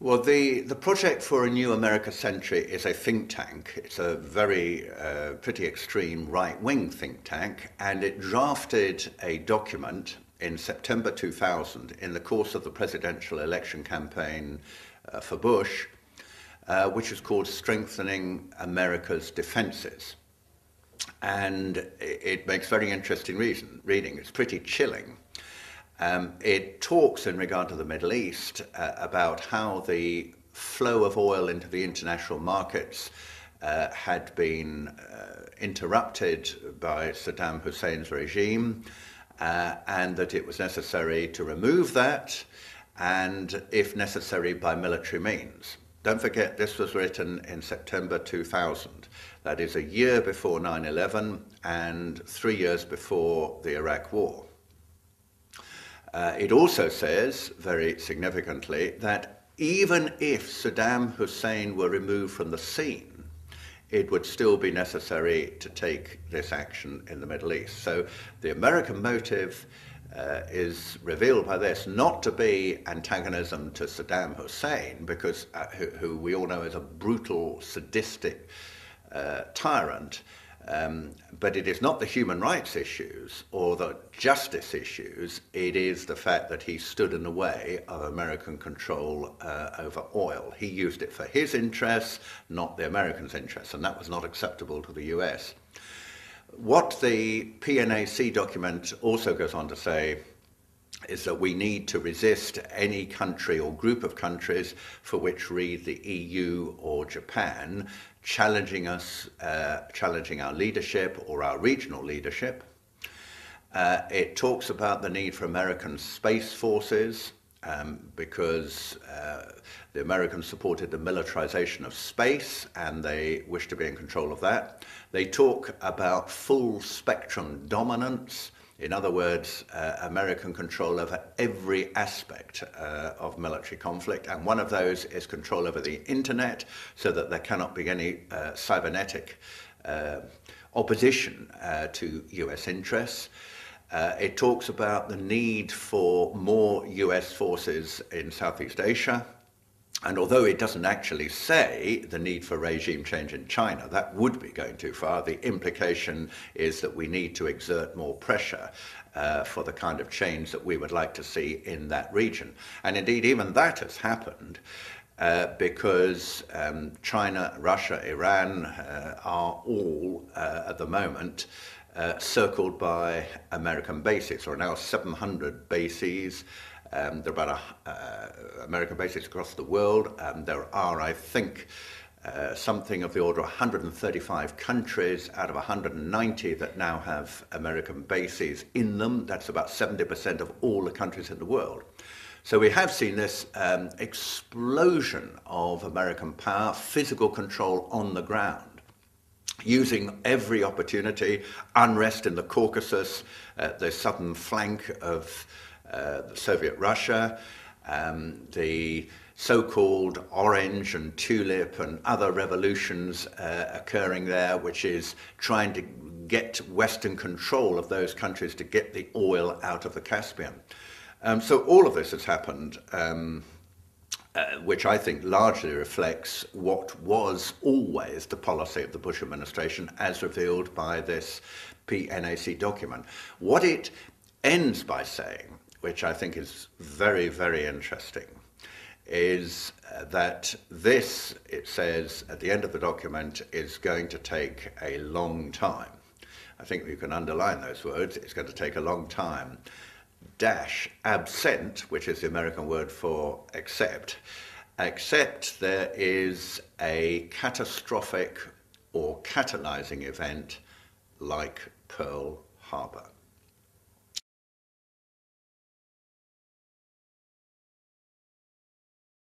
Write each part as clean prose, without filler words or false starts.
Well, the Project for a New America Century is a think tank. It's a very pretty extreme right-wing think tank, and it drafted a document in September 2000 in the course of the presidential election campaign for Bush, which is called Strengthening America's Defenses. And it makes very interesting reading. It's pretty chilling. It talks in regard to the Middle East about how the flow of oil into the international markets had been interrupted by Saddam Hussein's regime, and that it was necessary to remove that, and if necessary by military means. Don't forget, this was written in September 2000. That is a year before 9/11 and 3 years before the Iraq War. It also says, very significantly, that even if Saddam Hussein were removed from the scene, it would still be necessary to take this action in the Middle East. So the American motive is revealed by this not to be antagonism to Saddam Hussein, because who we all know is a brutal, sadistic tyrant, but it is not the human rights issues or the justice issues. It is the fact that he stood in the way of American control over oil. He used it for his interests, not the Americans' interests, and that was not acceptable to the US. What the PNAC document also goes on to say is that we need to resist any country or group of countries, for which read the EU or Japan, challenging us, challenging our leadership or our regional leadership. It talks about the need for American space forces, because the Americans supported the militarization of space and they wish to be in control of that. They talk about full spectrum dominance. In other words, American control over every aspect of military conflict, and one of those is control over the internet, so that there cannot be any cybernetic opposition to US interests. It talks about the need for more US forces in Southeast Asia. And although it doesn't actually say the need for regime change in China, that would be going too far. The implication is that we need to exert more pressure for the kind of change that we would like to see in that region. And indeed, even that has happened because China, Russia, Iran are all, at the moment, circled by American bases. There are now 700 bases. There are about American bases across the world. There are, I think, something of the order of 135 countries out of 190 that now have American bases in them. That's about 70% of all the countries in the world. So we have seen this explosion of American power, physical control on the ground, using every opportunity. Unrest in the Caucasus, the southern flank of the Soviet Russia, the so-called orange and tulip and other revolutions occurring there, which is trying to get Western control of those countries to get the oil out of the Caspian. So all of this has happened, which I think largely reflects what was always the policy of the Bush administration, as revealed by this PNAC document. What it ends by saying, which I think is very, very interesting, is that this, it says at the end of the document, is going to take a long time. I think you can underline those words. It's going to take a long time. Dash absent, which is the American word for except there is a catastrophic or catalyzing event like Pearl Harbor.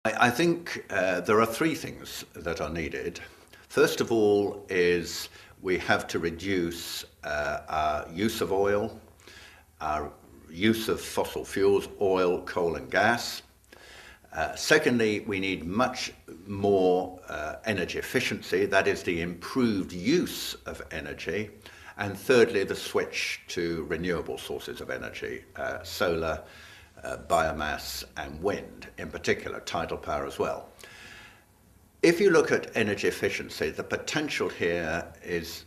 I think there are three things that are needed. First of all is we have to reduce our use of oil, our use of fossil fuels, oil, coal and gas. Secondly, we need much more energy efficiency, that is the improved use of energy. And thirdly, the switch to renewable sources of energy, solar, biomass and wind, in particular, tidal power as well. If you look at energy efficiency, the potential here is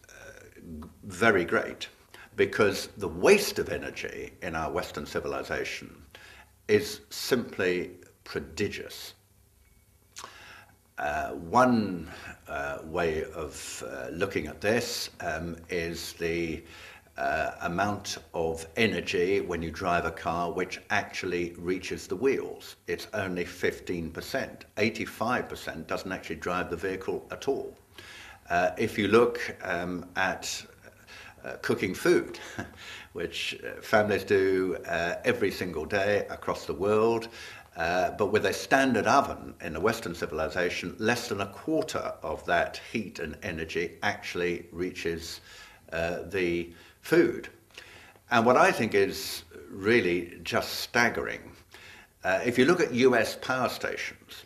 very great, because the waste of energy in our Western civilization is simply prodigious. One way of looking at this is the amount of energy when you drive a car which actually reaches the wheels. It's only 15%. 85% doesn't actually drive the vehicle at all. If you look at cooking food, which families do every single day across the world, but with a standard oven in the Western civilization, less than a quarter of that heat and energy actually reaches the food. And what I think is really just staggering, if you look at US power stations,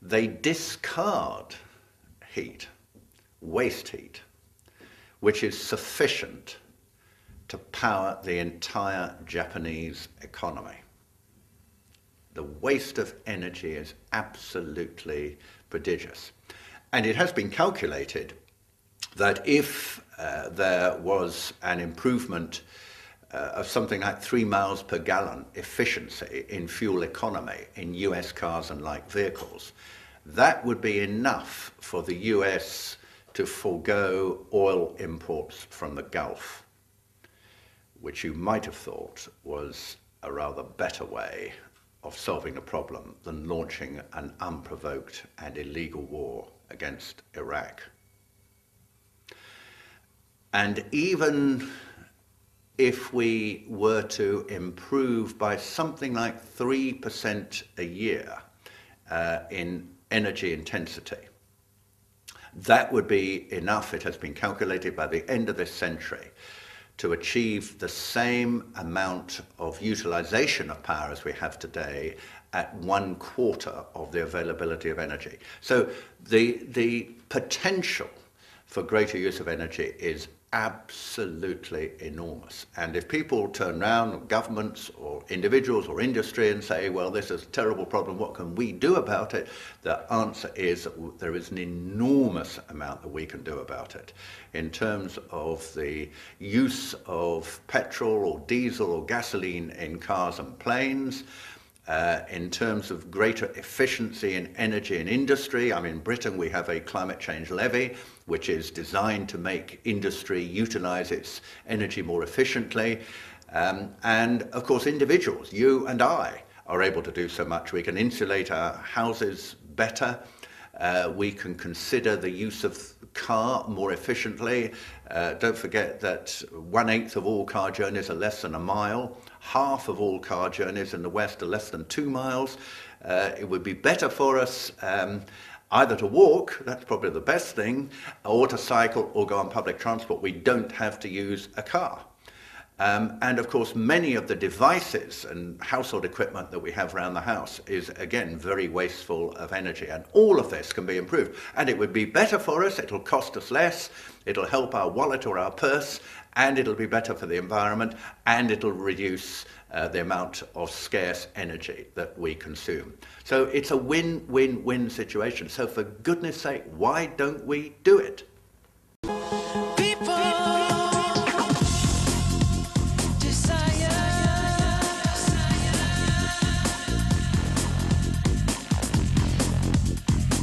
they discard heat, waste heat, which is sufficient to power the entire Japanese economy. The waste of energy is absolutely prodigious. And it has been calculated that if there was an improvement of something like 3 miles per gallon efficiency in fuel economy in US cars and light vehicles, that would be enough for the US to forego oil imports from the Gulf, which you might have thought was a rather better way of solving the problem than launching an unprovoked and illegal war against Iraq. And even if we were to improve by something like 3% a year in energy intensity, that would be enough, it has been calculated, by the end of this century to achieve the same amount of utilization of power as we have today at 1/4 of the availability of energy. So the potential for greater use of energy is absolutely enormous. And if people turn around, governments or individuals or industry, and say, well, this is a terrible problem, what can we do about it? The answer is that there is an enormous amount that we can do about it. In terms of the use of petrol or diesel or gasoline in cars and planes, in terms of greater efficiency in energy and industry. I mean, in Britain we have a climate change levy, which is designed to make industry utilize its energy more efficiently. And of course, individuals, you and I, are able to do so much. We can insulate our houses better. We can consider the use of car more efficiently. Don't forget that 1/8 of all car journeys are less than a mile. Half of all car journeys in the West are less than 2 miles. It would be better for us either to walk, that's probably the best thing, or to cycle or go on public transport. We don't have to use a car. And of course, many of the devices and household equipment that we have around the house is, again, very wasteful of energy. And all of this can be improved. And it would be better for us, it'll cost us less, it'll help our wallet or our purse, and it'll be better for the environment, and it'll reduce the amount of scarce energy that we consume. So it's a win-win-win situation. So for goodness sake, why don't we do it?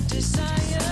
Desire.